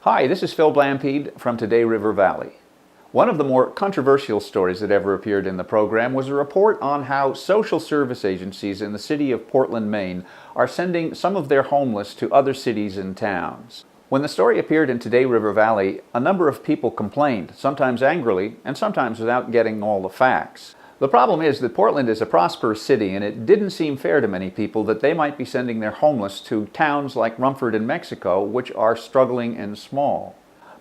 Hi, this is Phil Blampede from Today River Valley. One of the more controversial stories that ever appeared in the program was a report on how social service agencies in the city of Portland, Maine are sending some of their homeless to other cities and towns. When the story appeared in Today River Valley, a number of people complained, sometimes angrily and sometimes without getting all the facts. The problem is that Portland is a prosperous city, and it didn't seem fair to many people that they might be sending their homeless to towns like Rumford in Mexico, which are struggling and small.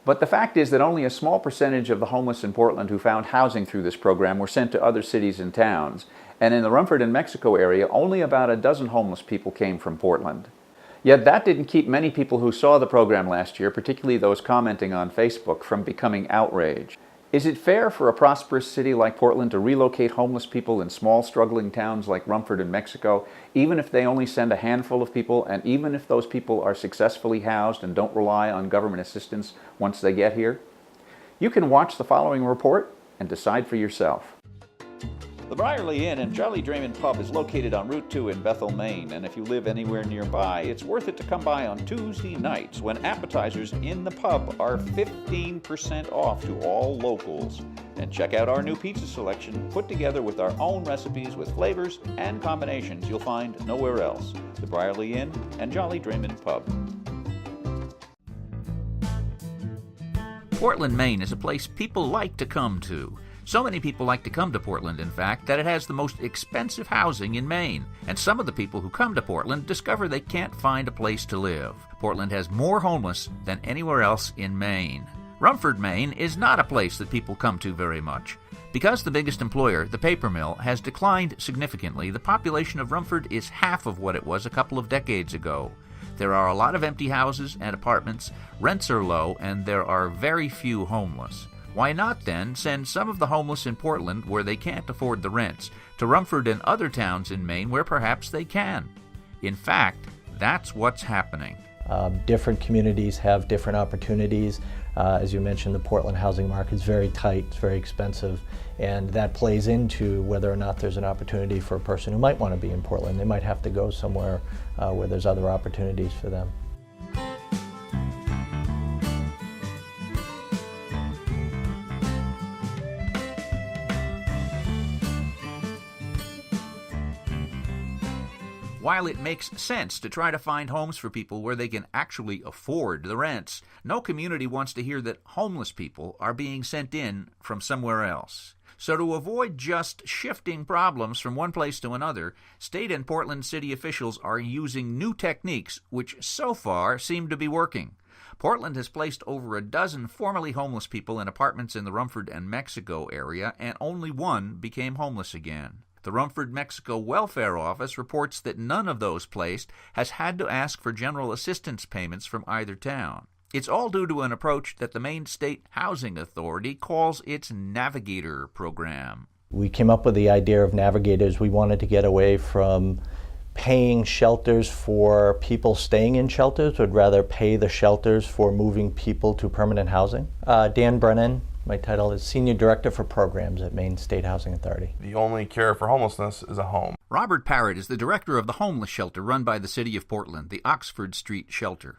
But the fact is that only a small percentage of the homeless in Portland who found housing through this program were sent to other cities and towns, and in the Rumford and Mexico area, only about a dozen homeless people came from Portland. Yet that didn't keep many people who saw the program last year, particularly those commenting on Facebook, from becoming outraged. Is it fair for a prosperous city like Portland to relocate homeless people in small, struggling towns like Rumford in Mexico, even if they only send a handful of people, and even if those people are successfully housed and don't rely on government assistance once they get here? You can watch the following report and decide for yourself. The Briarly Inn and Jolly Dreamin' Pub is located on Route 2 in Bethel, Maine, and if you live anywhere nearby, it's worth it to come by on Tuesday nights when appetizers in the pub are 15% off to all locals. And check out our new pizza selection put together with our own recipes with flavors and combinations you'll find nowhere else. The Briarly Inn and Jolly Dreamin' Pub. Portland, Maine is a place people like to come to. So many people like to come to Portland, in fact, that it has the most expensive housing in Maine. And some of the people who come to Portland discover they can't find a place to live. Portland has more homeless than anywhere else in Maine. Rumford, Maine is not a place that people come to very much. Because the biggest employer, the paper mill, has declined significantly, the population of Rumford is half of what it was a couple of decades ago. There are a lot of empty houses and apartments, rents are low, and there are very few homeless. Why not, then, send some of the homeless in Portland, where they can't afford the rents, to Rumford and other towns in Maine where perhaps they can? In fact, that's what's happening. Different communities have different opportunities. As you mentioned, the Portland housing market is very tight, it's very expensive, and that plays into whether or not there's an opportunity for a person who might want to be in Portland. They might have to go somewhere where there's other opportunities for them. While it makes sense to try to find homes for people where they can actually afford the rents, no community wants to hear that homeless people are being sent in from somewhere else. So to avoid just shifting problems from one place to another, state and Portland city officials are using new techniques which so far seem to be working. Portland has placed over a dozen formerly homeless people in apartments in the Rumford and Mexico area, and only one became homeless again. The Rumford, Mexico Welfare Office reports that none of those placed has had to ask for general assistance payments from either town. It's all due to an approach that the Maine State Housing Authority calls its Navigator program. We came up with the idea of Navigators. We wanted to get away from paying shelters for people staying in shelters. We'd rather pay the shelters for moving people to permanent housing. Dan Brennan. My title is Senior Director for Programs at Maine State Housing Authority. The only cure for homelessness is a home. Robert Parritt is the director of the homeless shelter run by the City of Portland, the Oxford Street Shelter.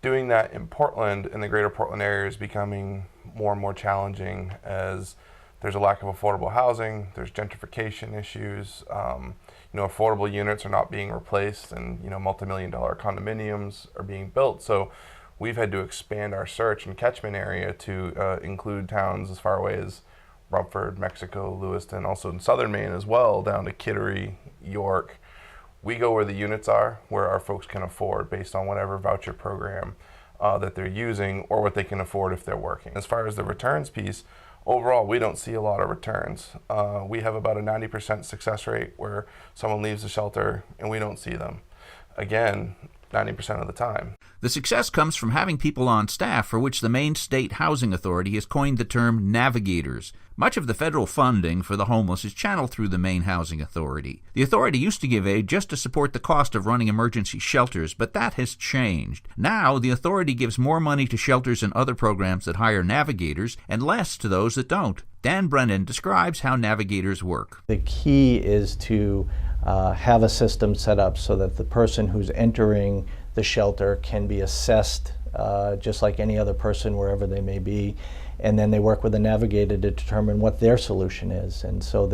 Doing that in Portland and the greater Portland area is becoming more and more challenging as there's a lack of affordable housing, there's gentrification issues, affordable units are not being replaced, and multi-million-dollar condominiums are being built. So we've had to expand our search and catchment area to include towns as far away as Rumford, Mexico, Lewiston, also in southern Maine as well, down to Kittery, York. We go where the units are, where our folks can afford based on whatever voucher program that they're using or what they can afford if they're working. As far as the returns piece, overall, we don't see a lot of returns. We have about a 90% success rate where someone leaves the shelter and we don't see them. Again, 90% of the time. The success comes from having people on staff for which the Maine State Housing Authority has coined the term navigators. Much of the federal funding for the homeless is channeled through the Maine Housing Authority. The authority used to give aid just to support the cost of running emergency shelters, but that has changed. Now, the authority gives more money to shelters and other programs that hire navigators and less to those that don't. Dan Brennan describes how navigators work. The key is to have a system set up so that the person who's entering the shelter can be assessed just like any other person wherever they may be. And then they work with a navigator to determine what their solution is. And so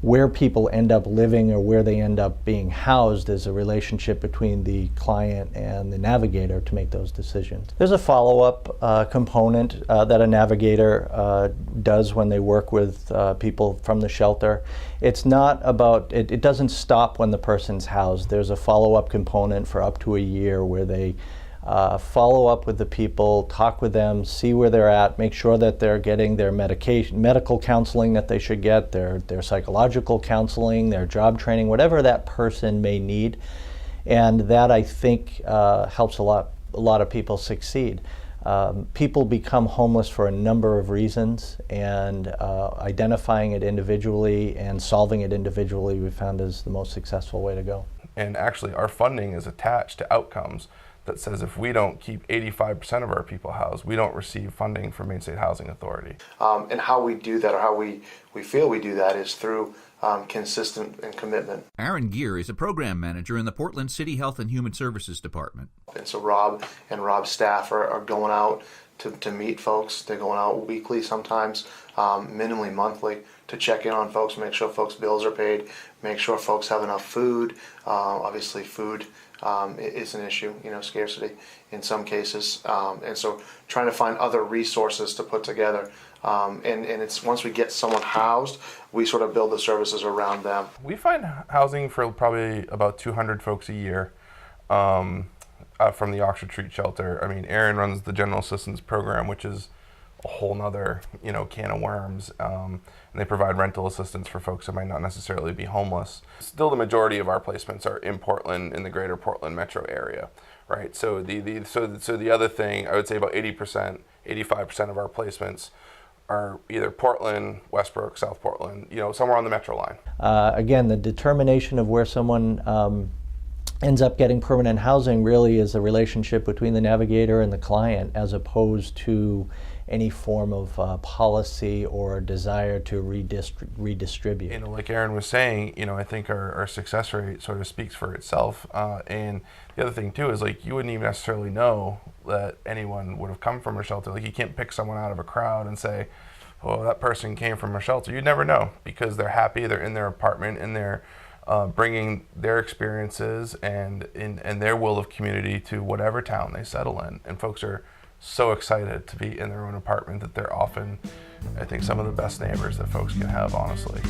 where people end up living or where they end up being housed is a relationship between the client and the navigator to make those decisions. There's a follow-up component that a navigator does when they work with people from the shelter. It's not about, it doesn't stop when the person's housed. There's a follow-up component for up to a year where they follow up with the people, talk with them, see where they're at, make sure that they're getting their medical counseling that they should get, their psychological counseling, their job training, whatever that person may need. And that, I think, helps a lot of people succeed. People become homeless for a number of reasons, and identifying it individually and solving it individually we found is the most successful way to go. And actually our funding is attached to outcomes that says if we don't keep 85% of our people housed, we don't receive funding from Maine State Housing Authority. And how we do that, or how we feel we do that, is through consistent and commitment. Aaron Gear is a program manager in the Portland City Health and Human Services Department. And so Rob and Rob's staff are going out to meet folks. They're going out weekly, sometimes minimally monthly, to check in on folks, make sure folks' bills are paid, make sure folks have enough food. Obviously food is an issue, scarcity in some cases. And so trying to find other resources to put together. And it's once we get someone housed, we sort of build the services around them. We find housing for probably about 200 folks a year from the Oxford Street Shelter. I mean, Aaron runs the General Assistance Program, which is a whole nother, can of worms. And they provide rental assistance for folks that might not necessarily be homeless. Still, the majority of our placements are in Portland, in the greater Portland metro area, right? So the other thing, I would say about 80%, 85% of our placements are either Portland, Westbrook, South Portland, somewhere on the metro line. Again, the determination of where someone ends up getting permanent housing really is a relationship between the navigator and the client, as opposed to any form of policy or desire to redistribute. Like Aaron was saying, I think our success rate sort of speaks for itself. And the other thing too is, you wouldn't even necessarily know that anyone would have come from a shelter. You can't pick someone out of a crowd and say, oh, that person came from a shelter. You'd never know, because they're happy, they're in their apartment, and they're bringing their experiences and their will of community to whatever town they settle in. And folks are so excited to be in their own apartment that they're often, I think, some of the best neighbors that folks can have, honestly.